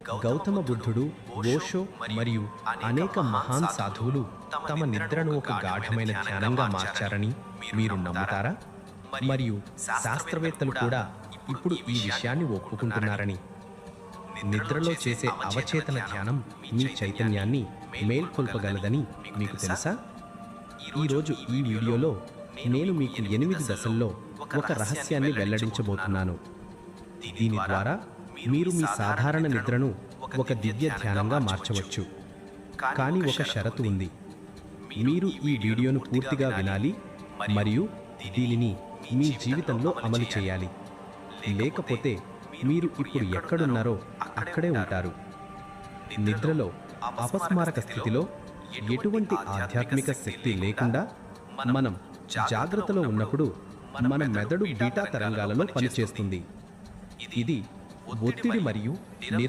గౌతమ బుద్ధుడు, ఓషో మరియు అనేక మహాన్ సాధువులు తమ నిద్రను ఒక గాఢమైన ధ్యానంగా మార్చారని మీరు నమ్ముతారా? మరియు శాస్త్రవేత్తలు కూడా ఇప్పుడు ఈ విషయాన్ని ఒప్పుకుంటున్నారని. నిద్రలో చేసే అవచేతన ధ్యానం మీ చైతన్యాన్ని మేల్కొల్పగలదని మీకు తెలుసా? ఈరోజు ఈ వీడియోలో నేను మీకు 8 దశల్లో ఒక రహస్యాన్ని వెల్లడించబోతున్నాను. దీని ద్వారా మీరు మీ సాధారణ నిద్రను ఒక దివ్య ధ్యానంగా మార్చవచ్చు. కానీ ఒక షరతు ఉంది. మీరు ఈ వీడియోను పూర్తిగా వినాలి మరియు దీనిని మీ జీవితంలో అమలు చేయాలి. లేకపోతే మీరు ఇప్పుడు ఎక్కడున్నారో అక్కడే ఉంటారు. నిద్రలో అపస్మారక స్థితిలో ఎటువంటి ఆధ్యాత్మిక శక్తి లేకుండా మనం జాగ్రత్తలో ఉన్నప్పుడు మన మెదడు బీటా తరంగాలలో పనిచేస్తుంది. ఇది ఒత్తిడి మరియు నిరంతర